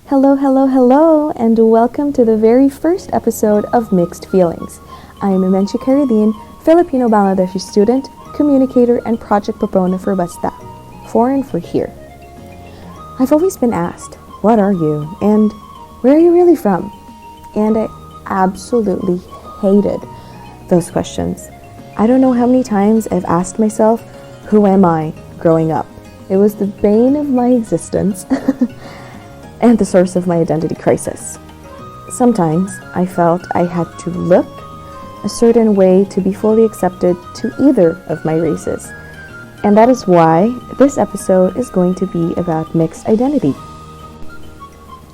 Hello, hello, hello, and welcome to the very first episode of Mixed Feelings. I am Imenchi Caridine, Filipino-Bangladeshi student, communicator, and project proponent for BASTA, foreign for here. I've always been asked, what are you, and where are you really from? And I absolutely hated those questions. I don't know how many times I've asked myself, who am I, growing up? It was the bane of my existence. And the source of my identity crisis. Sometimes I felt I had to look a certain way to be fully accepted to either of my races. And that is why this episode is going to be about mixed identity.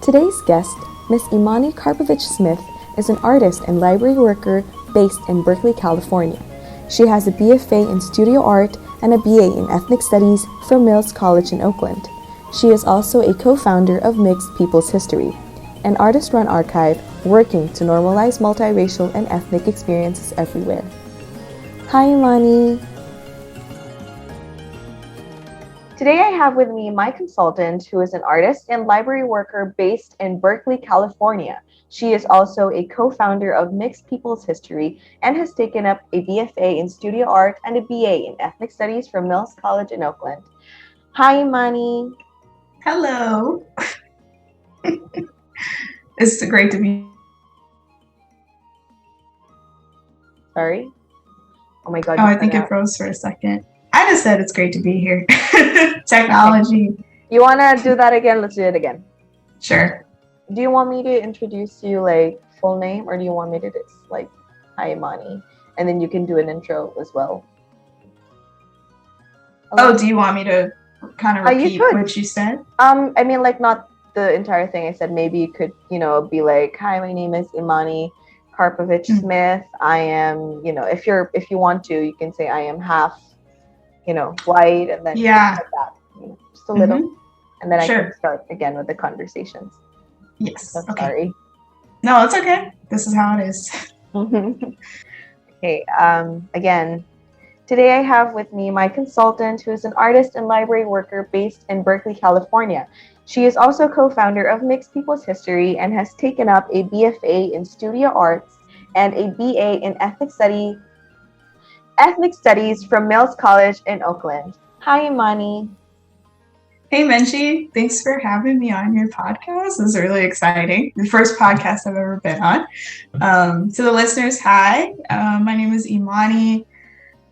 Today's guest, Miss Imani Karpovich-Smith, is an artist and library worker based in Berkeley, California. She has a BFA in Studio Art and a BA in Ethnic Studies from Mills College in Oakland. She is also a co-founder of Mixed People's History, an artist-run archive working to normalize multiracial and ethnic experiences everywhere. Hi, Imani. Today I have with me my consultant, who is an artist and library worker based in Berkeley, California. She is also a co-founder of Mixed People's History and has taken up a BFA in Studio Art and a BA in Ethnic Studies from Mills College in Oakland. Hi, Imani. Hello. It's great to be. Sorry? Oh my God. Oh, I think it froze for a second. I just said it's great to be here. Technology. Okay. You want to do that again? Let's do it again. Sure. Do you want me to introduce you like full name, or do you want me to just like, hi, Imani? And then you can do an intro as well. Hello? Oh, do you want me to kind of repeat what you said? I mean, like, not the entire thing I said. Maybe you could, be like, hi, my name is Imani Karpovich-Smith. I am, if you want to, you can say I am half, white, and then like that, just a little, and then I can start again with the conversations. Yes. So sorry. No, it's okay. This is how it is. Okay. Again. Today I have with me my consultant, who is an artist and library worker based in Berkeley, California. She is also co-founder of Mixed People's History and has taken up a BFA in Studio Arts and a BA in Ethnic Studies from Mills College in Oakland. Hi, Imani. Hey, Menchi. Thanks for having me on your podcast. This is really exciting. The first podcast I've ever been on. To the listeners, hi. My name is Imani.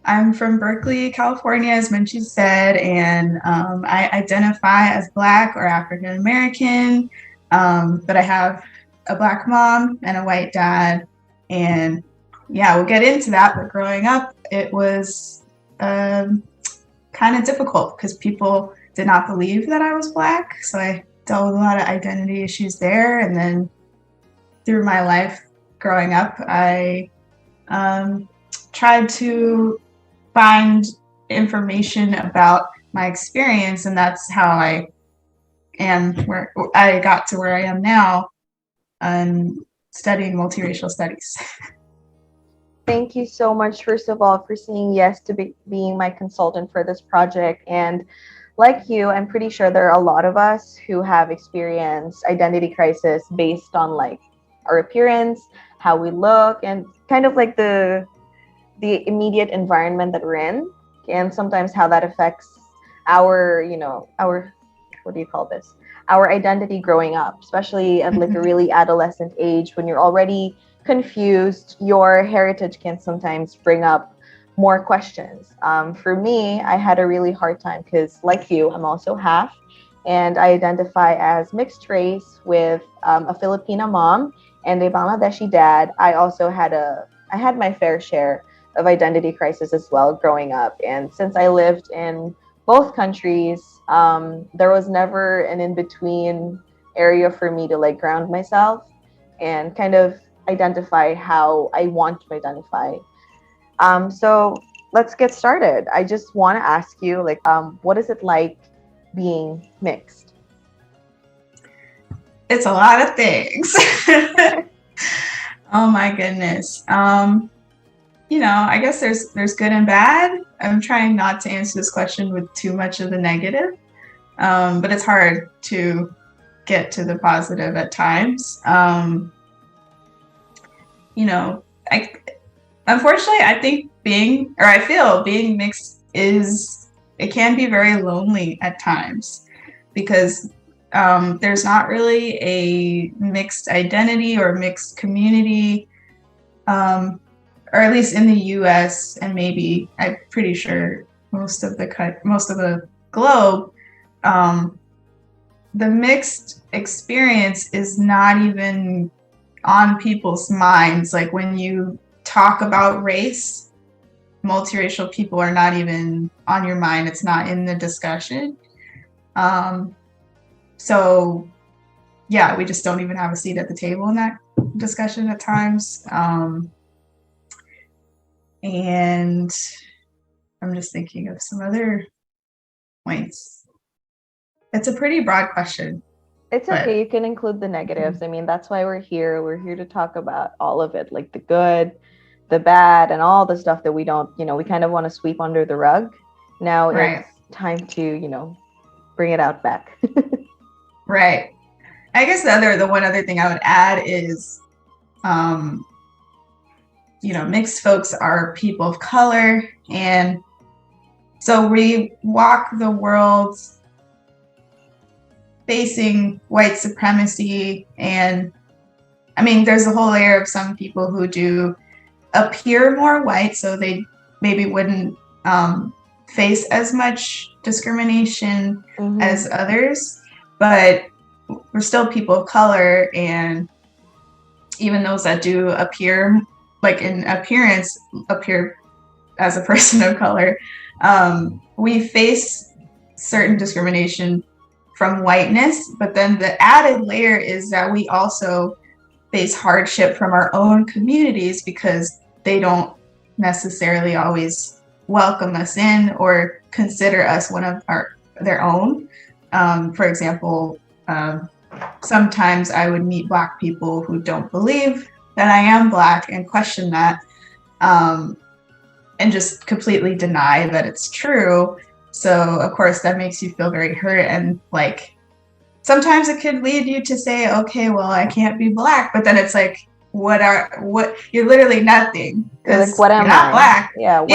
I'm from Berkeley, California, as Menchi said, and I identify as Black or African American, but I have a Black mom and a white dad, and yeah, we'll get into that. But growing up, it was kind of difficult because people did not believe that I was Black, so I dealt with a lot of identity issues there. And then through my life growing up, I tried to find information about my experience, and that's how I am where I got to where I am now, studying multiracial studies. Thank you so much, first of all, for saying yes to being my consultant for this project. And like you, I'm pretty sure there are a lot of us who have experienced identity crisis based on like our appearance, how we look, and kind of like the immediate environment that we're in, and sometimes how that affects our what do you call this? Our identity growing up, especially at like a really adolescent age when you're already confused. Your heritage can sometimes bring up more questions. For me, I had a really hard time because, like you, I'm also half, and I identify as mixed race with a Filipina mom and a Bangladeshi dad. I had my fair share of identity crisis as well growing up. And since I lived in both countries, there was never an in-between area for me to like ground myself and kind of identify how I want to identify. So let's get started. I just want to ask you, like, what is it like being mixed? It's a lot of things. Oh my goodness. I guess there's good and bad. I'm trying not to answer this question with too much of the negative, but it's hard to get to the positive at times. Unfortunately, I think I feel being mixed it can be very lonely at times, because there's not really a mixed identity or mixed community, or at least in the US, and maybe I'm pretty sure most of the globe. The mixed experience is not even on people's minds. Like when you talk about race, multiracial people are not even on your mind. It's not in the discussion. So yeah, we just don't even have a seat at the table in that discussion at times. And I'm just thinking of some other points. It's a pretty broad question. It's okay. You can include the negatives. I mean, that's why we're here. We're here to talk about all of it, like the good, the bad, and all the stuff that we don't, we kind of want to sweep under the rug. Now it's time to, bring it out back. Right. I guess the one other thing I would add is, mixed folks are people of color. And so we walk the world facing white supremacy. And I mean, there's a whole layer of some people who do appear more white, so they maybe wouldn't face as much discrimination as others, but we're still people of color. And even those that do appear, like in appearance, appear as a person of color, we face certain discrimination from whiteness, but then the added layer is that we also face hardship from our own communities, because they don't necessarily always welcome us in or consider us one of their own. For example, sometimes I would meet Black people who don't believe that I am Black and question that, and just completely deny that it's true. So of course that makes you feel very hurt, and like sometimes it could lead you to say, okay, well, I can't be Black, but then it's like, what you're literally nothing. Like, what am you're not I? Black. Yeah,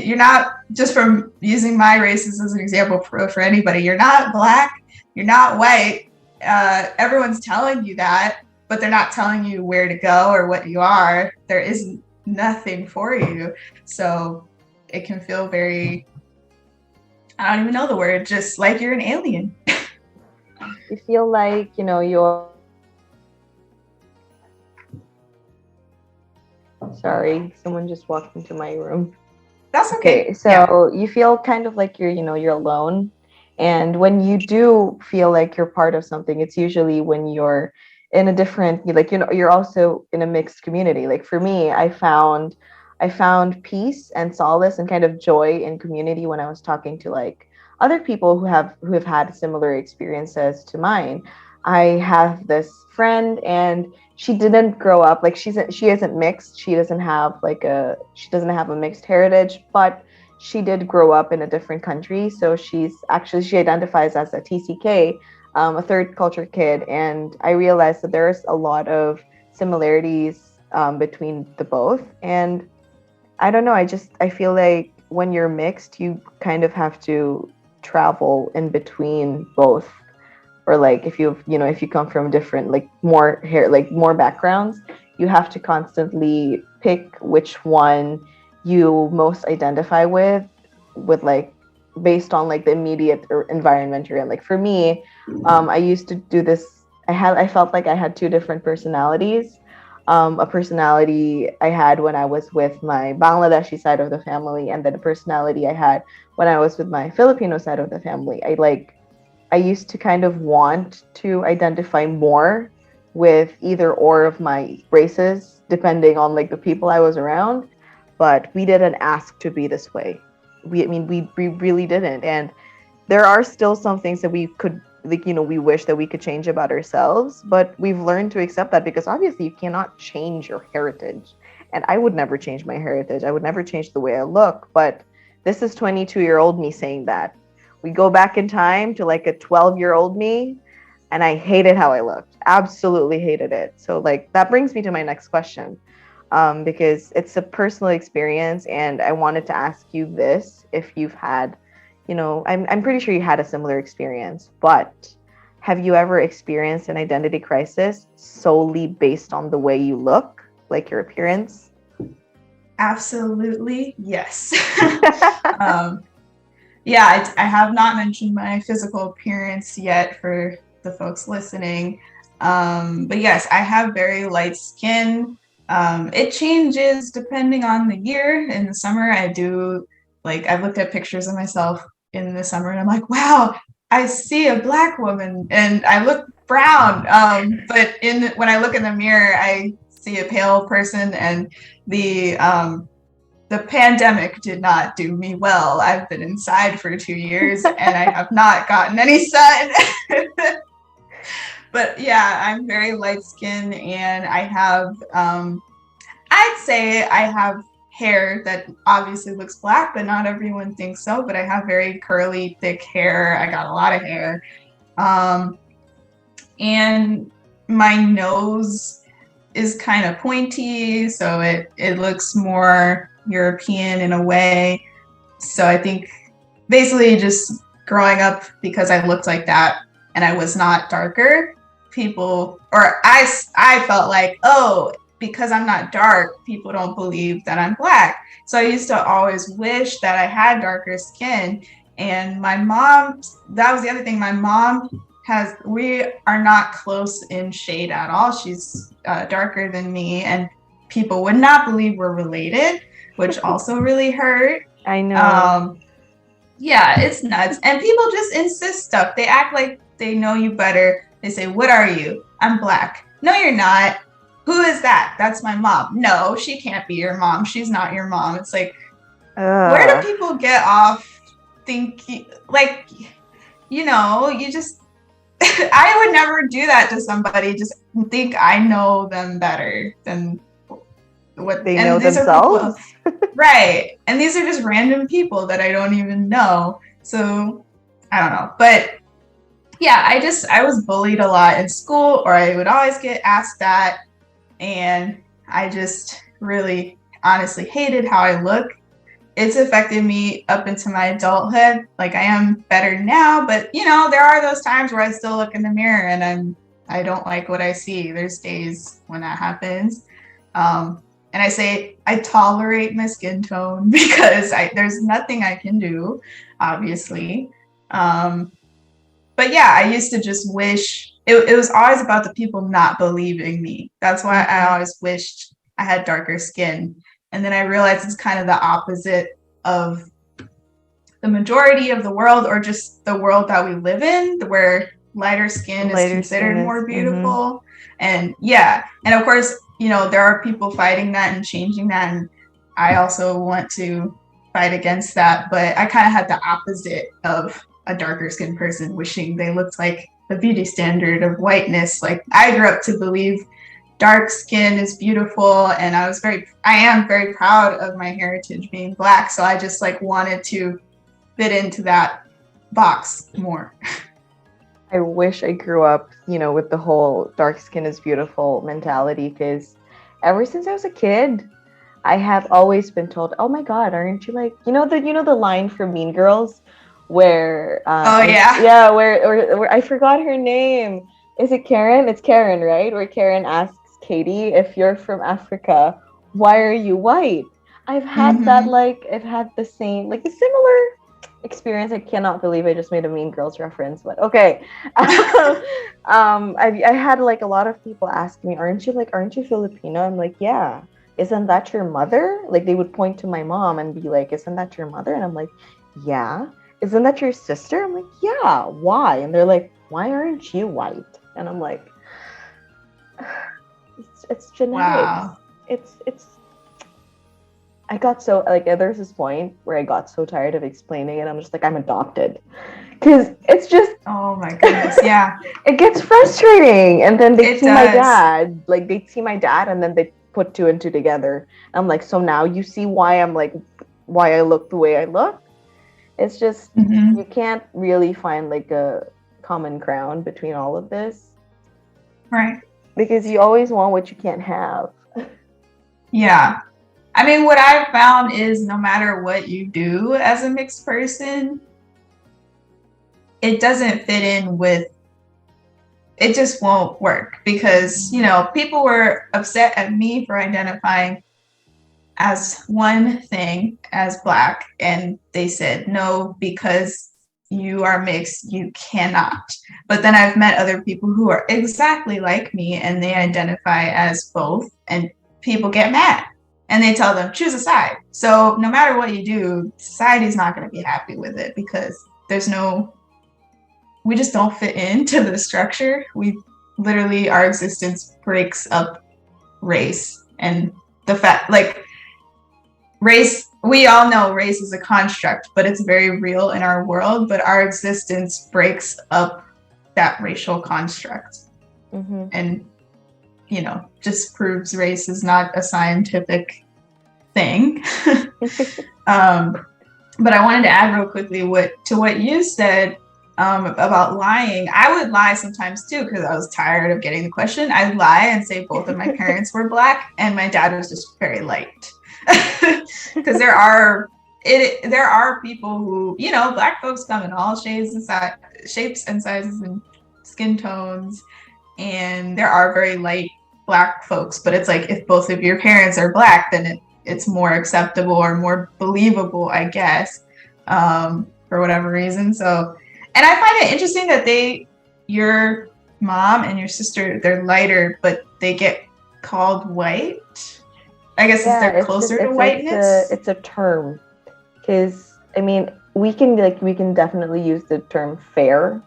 you're not, just from using my races as an example for anybody, you're not Black, you're not white. Everyone's telling you that, but they're not telling you where to go or what you are. There is nothing for you. So it can feel very, I don't even know the word, just like you're an alien. You feel like, you're... Sorry, someone just walked into my room. That's okay. So you feel kind of like you're alone. And when you do feel like you're part of something, it's usually when you're in a different, you're also in a mixed community. Like for me, I found peace and solace and kind of joy in community when I was talking to like other people who have had similar experiences to mine. I have this friend, and she didn't grow up, like she isn't mixed. She doesn't have a mixed heritage, but she did grow up in a different country. So she identifies as a TCK, a third culture kid. And I realized that there's a lot of similarities between the both. And I don't know, I feel like when you're mixed, you kind of have to travel in between both. Or like if you come from different, like more backgrounds, you have to constantly pick which one you most identify with like based on like the immediate environment you're in. Like for me, I used to do this. I felt like I had two different personalities. A personality I had when I was with my Bangladeshi side of the family, and then a personality I had when I was with my Filipino side of the family. I used to kind of want to identify more with either or of my races, depending on like the people I was around. But we didn't ask to be this way. We really didn't. And there are still some things that we could, we wish that we could change about ourselves, but we've learned to accept that, because obviously you cannot change your heritage. And I would never change my heritage. I would never change the way I look. But this is 22-year-old me saying that. We go back in time to like a 12-year-old me, and I hated how I looked. Absolutely hated it. So like that brings me to my next question, because it's a personal experience, and I wanted to ask you this: if you've had, I'm pretty sure you had a similar experience, but have you ever experienced an identity crisis solely based on the way you look, like your appearance? Absolutely, yes. Yeah, I have not mentioned my physical appearance yet for the folks listening. But yes, I have very light skin. It changes depending on the year. In the summer, I've looked at pictures of myself in the summer and I'm like, wow, I see a Black woman and I look brown. But when I look in the mirror, I see a pale person, and the pandemic did not do me well. I've been inside for 2 years and I have not gotten any sun. But yeah, I'm very light skinned, and I'd say I have hair that obviously looks black, but not everyone thinks so. But I have very curly, thick hair. I got a lot of hair. And my nose is kind of pointy, so it looks more European in a way. So I think basically just growing up, because I looked like that and I was not darker, I felt like, oh, because I'm not dark, people don't believe that I'm Black. So I used to always wish that I had darker skin. And my mom, that was the other thing. My mom we are not close in shade at all. She's darker than me, and people would not believe we're related, which also really hurt. I know. Yeah, it's nuts. And people just insist stuff. They act like they know you better. They say, what are you? I'm Black. No, you're not. Who is that? That's my mom. No, she can't be your mom. She's not your mom. It's like, where do people get off thinking, like, you just, I would never do that to somebody. Just think I know them better than what they know themselves. Right. And these are just random people that I don't even know. So I don't know. But yeah, I was bullied a lot in school, or I would always get asked that. And I just really honestly hated how I look. It's affected me up into my adulthood. Like, I am better now, but there are those times where I still look in the mirror and I don't like what I see. There's days when that happens. And I say I tolerate my skin tone because there's nothing I can do, obviously. But yeah, I used to just wish it was always about the people not believing me. That's why I always wished I had darker skin. And then I realized it's kind of the opposite of the majority of the world, or just the world that we live in, where lighter skin is considered more beautiful. And yeah, and of course, there are people fighting that and changing that. And I also want to fight against that. But I kind of had the opposite of a darker skinned person wishing they looked like the beauty standard of whiteness. Like, I grew up to believe dark skin is beautiful, and I am very proud of my heritage being Black. So I just wanted to fit into that box more. I wish I grew up, with the whole dark skin is beautiful mentality, because ever since I was a kid, I have always been told, "Oh my God, aren't you like, the line from Mean Girls, where where I forgot her name. Is it Karen? It's Karen, right? Where Karen asks Katie, if you're from Africa, why are you white?" I've had that, I've had the same, a similar experience. I cannot believe I just made a Mean Girls reference, but okay. I had a lot of people ask me, aren't you Filipino? I'm like, yeah. Isn't that your mother? They would point to my mom and be like, isn't that your mother? And I'm like, yeah. Isn't that your sister? I'm like, yeah. Why? And they're like, why aren't you white? And I'm like, it's genetics. Wow. It's I got so there's this point where I got so tired of explaining it. I'm just like, I'm adopted, because it's just, oh my goodness, yeah. It gets frustrating. And then they'd see my dad, and then they put two and two together. I'm like, so now you see why I'm why I look the way I look. It's just, Mm-hmm. you can't really find like a common ground between all of this Right. because you always want what you can't have. Yeah. I mean, what I've found is no matter what you do as a mixed person, it doesn't fit in with, it just won't work because, you know, people were upset at me for identifying as one thing as Black, and they said, no, because you are mixed, you cannot. But then I've met other people who are exactly like me and they identify as both, and people get mad and they tell them choose a side. So no matter what you do, society's not going to be happy with it because there's no, we just don't fit into the structure. We literally, our existence breaks up race and the fact, like, race, we all know race is a construct, but it's very real in our world, but our existence breaks up that racial construct. Mm-hmm. And, you know, just proves race is not a scientific thing. But I wanted to add real quickly what you said about lying. I would lie sometimes too because I was tired of getting the question. I'd lie and say both of my parents were Black and my dad was just very light. Because there are people who, you know, Black folks come in all shapes and sizes and skin tones, and there are very light Black folks. But it's like if both of your parents are Black, then it's more acceptable or more believable, I guess, for whatever reason. So, and I find it interesting that your mom and your sister, they're lighter, but they get called white. I guess Yeah, they're it's just closer to whiteness. it's a term because I mean we can definitely use the term fair,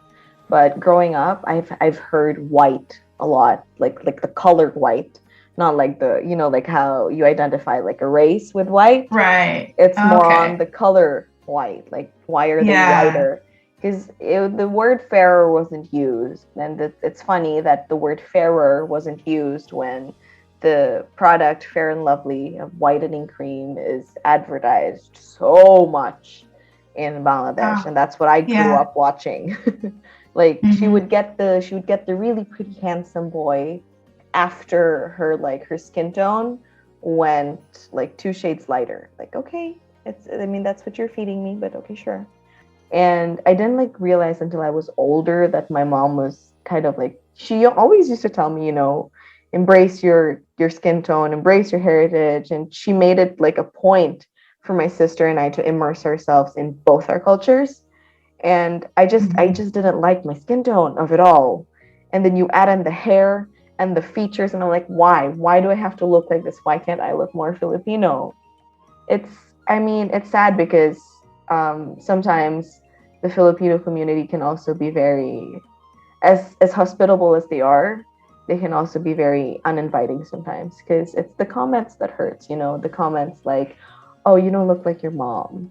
but growing up I've heard white a lot, like the color white, not like the, you know, like how you identify like a race with white. Right. It's more on Okay. the color white, like why are they Yeah. whiter? Because the word fairer wasn't used, and it's funny that the word fairer wasn't used when the product Fair and Lovely of whitening cream is advertised so much in Bangladesh, Oh, and that's what I grew yeah. up watching. Like Mm-hmm. she would get the really pretty handsome boy after her skin tone went like 2 shades lighter. Like, okay, it's, I mean, that's what you're feeding me, but okay, sure. And I didn't like realize until I was older that my mom was kind of like, she always used to tell me, you know, embrace your skin tone, embrace your heritage. And she made it like a point for my sister and I to immerse ourselves in both our cultures. And I Mm-hmm. just didn't like my skin tone of it all. And then you add in the hair and the features, and I'm like, why do I have to look like this? Why can't I look more Filipino? It's, I mean, it's sad because sometimes the Filipino community can also be very, as hospitable as they are, they can also be very uninviting sometimes because it's the comments that hurts, you know, the comments like, oh, you don't look like your mom.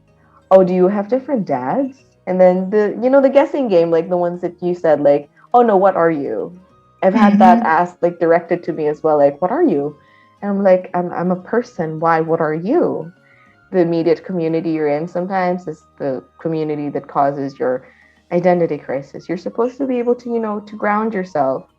Oh, do you have different dads? And then the, you know, the guessing game, like the ones that you said, like, oh no, what are you? I've had that Mm-hmm. asked, like directed to me as well, like, what are you? And I'm like, I'm a person. Why? What are you? The immediate community you're in sometimes is the community that causes your identity crisis. You're supposed to be able to, you know, to ground yourself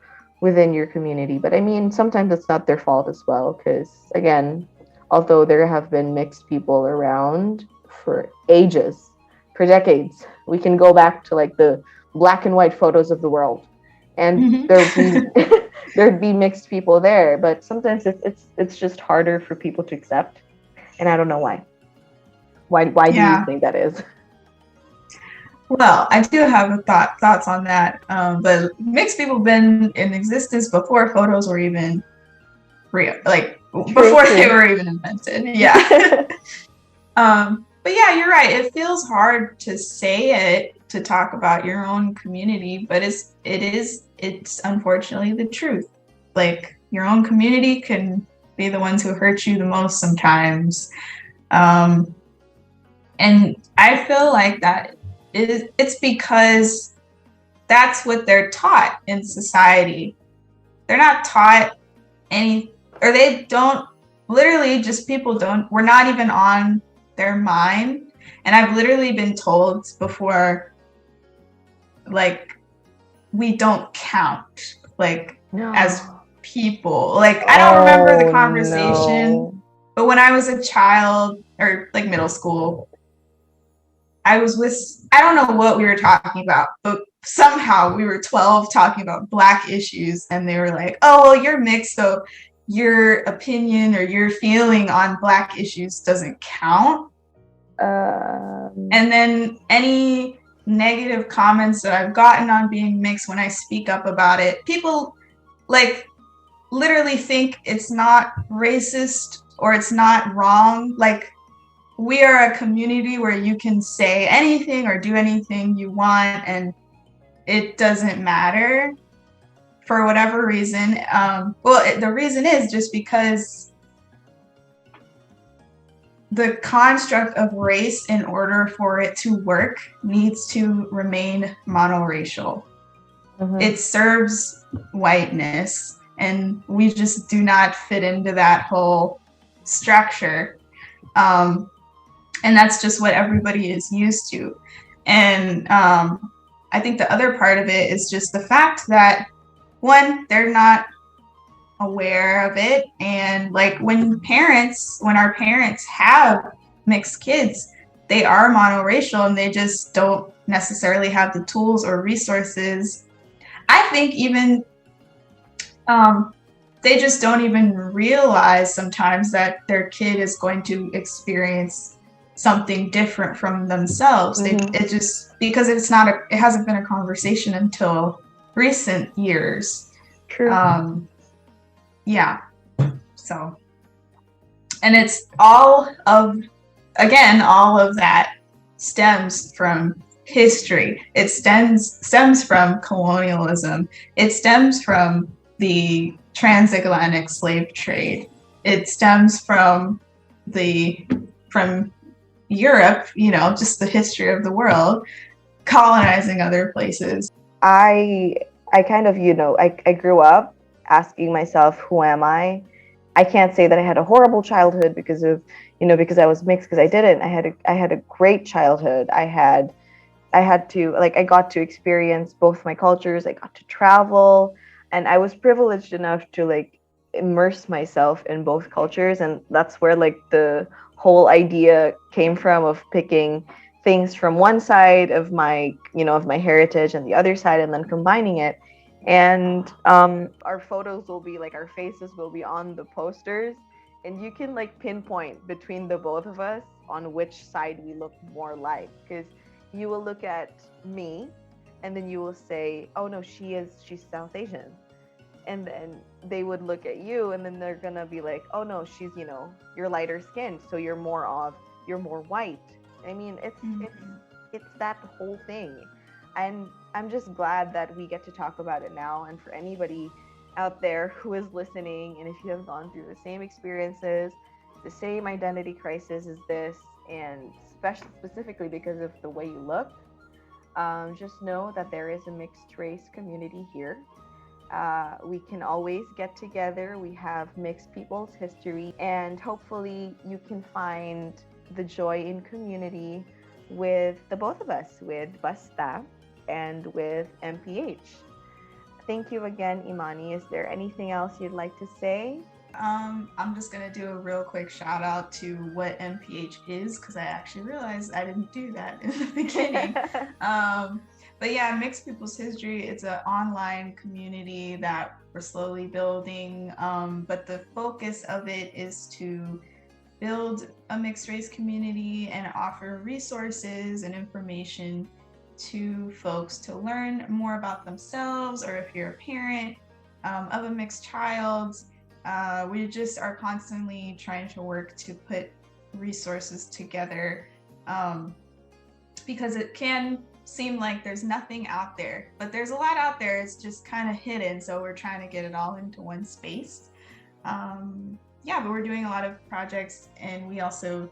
within your community. But I mean, sometimes it's not their fault as well, because again, although there have been mixed people around for ages, for decades, we can go back to like the black and white photos of the world, and there'd be Mm-hmm. there'd be mixed people there. But sometimes it's just harder for people to accept, and I don't know why. Why do you Yeah. think that is? Well, I do have thoughts on that. But mixed people have been in existence before photos were even real, like True, before they true. were even invented. Yeah. But yeah, you're right. It feels hard to say it, to talk about your own community, but it's unfortunately the truth. Like your own community can be the ones who hurt you the most sometimes. Um, and I feel like it's because that's what they're taught in society. They're not taught any, or they don't, literally just people don't, we're not even on their mind And I've literally been told before, like, we don't count, like, as people. Like, I don't remember the conversation, but when I was a child, or like middle school, I was with, I don't know what we were talking about, but somehow we were 12 talking about Black issues, and they were like, oh, well, you're mixed, so your opinion or your feeling on Black issues doesn't count. And then any negative comments that I've gotten on being mixed when I speak up about it, people like literally think it's not racist or it's not wrong. Like, we are a community where you can say anything or do anything you want, and it doesn't matter for whatever reason. The reason is just because the construct of race, in order for it to work, needs to remain monoracial. Mm-hmm. It serves whiteness, and we just do not fit into that whole structure. And that's just what everybody is used to. And I think the other part of it is just the fact that, one, they're not aware of it. And like when our parents have mixed kids, they are monoracial and they just don't necessarily have the tools or resources. I think even they just don't even realize sometimes that their kid is going to experience something different from themselves. Mm-hmm. It just, because it hasn't been a conversation until recent years. True. Yeah. So, and it's all of that stems from history. It stems from colonialism. It stems from the transatlantic slave trade. It stems from Europe, just the history of the world, colonizing other places. I kind of, I grew up asking myself, who am I? I can't say that I had a horrible childhood because I was mixed, because I didn't. I had a great childhood. I got to experience both my cultures. I got to travel, and I was privileged enough to immerse myself in both cultures. And that's where the whole idea came from, of picking things from one side of my heritage and the other side, and then combining it. And our photos will be our faces will be on the posters, and you can pinpoint between the both of us on which side we look more like, because you will look at me and then you will say, oh no, she's South Asian, and then they would look at you and then they're gonna be like, oh no, she's you're lighter skinned, so you're more white. I mean, it's that whole thing. And I'm just glad that we get to talk about it now. And for anybody out there who is listening, and if you have gone through the same experiences, the same identity crisis as this, and specifically because of the way you look, just know that there is a mixed race community here. We can always get together. We have mixed people's history, and hopefully you can find the joy in community with the both of us, with BASTA and with MPH. Thank you again, Imani. Is there anything else you'd like to say? I'm just going to do a real quick shout out to what MPH is, because I actually realized I didn't do that in the beginning. But yeah, Mixed People's History, it's an online community that we're slowly building. But the focus of it is to build a mixed race community and offer resources and information to folks to learn more about themselves, or if you're a parent of a mixed child. We just are constantly trying to work to put resources together, because it can seem like there's nothing out there, but there's a lot out there. It's just kind of hidden, so we're trying to get it all into one space. But we're doing a lot of projects, and we also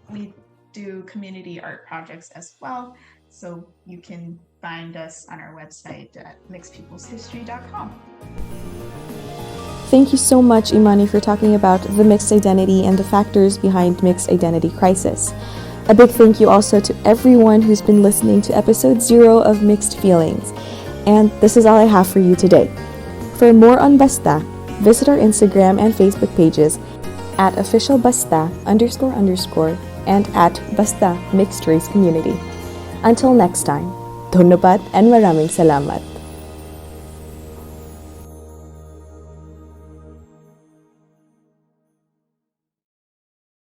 we do community art projects as well. So you can find us on our website at mixedpeopleshistory.com. Thank you so much, Imani, for talking about the mixed identity and the factors behind mixed identity crisis. A big thank you also to everyone who's been listening to episode 0 of Mixed Feelings. And this is all I have for you today. For more on BASTA, visit our Instagram and Facebook pages at officialbasta__ and at BASTA Mixed Race Community. Until next time, dhonnobat and maraming salamat.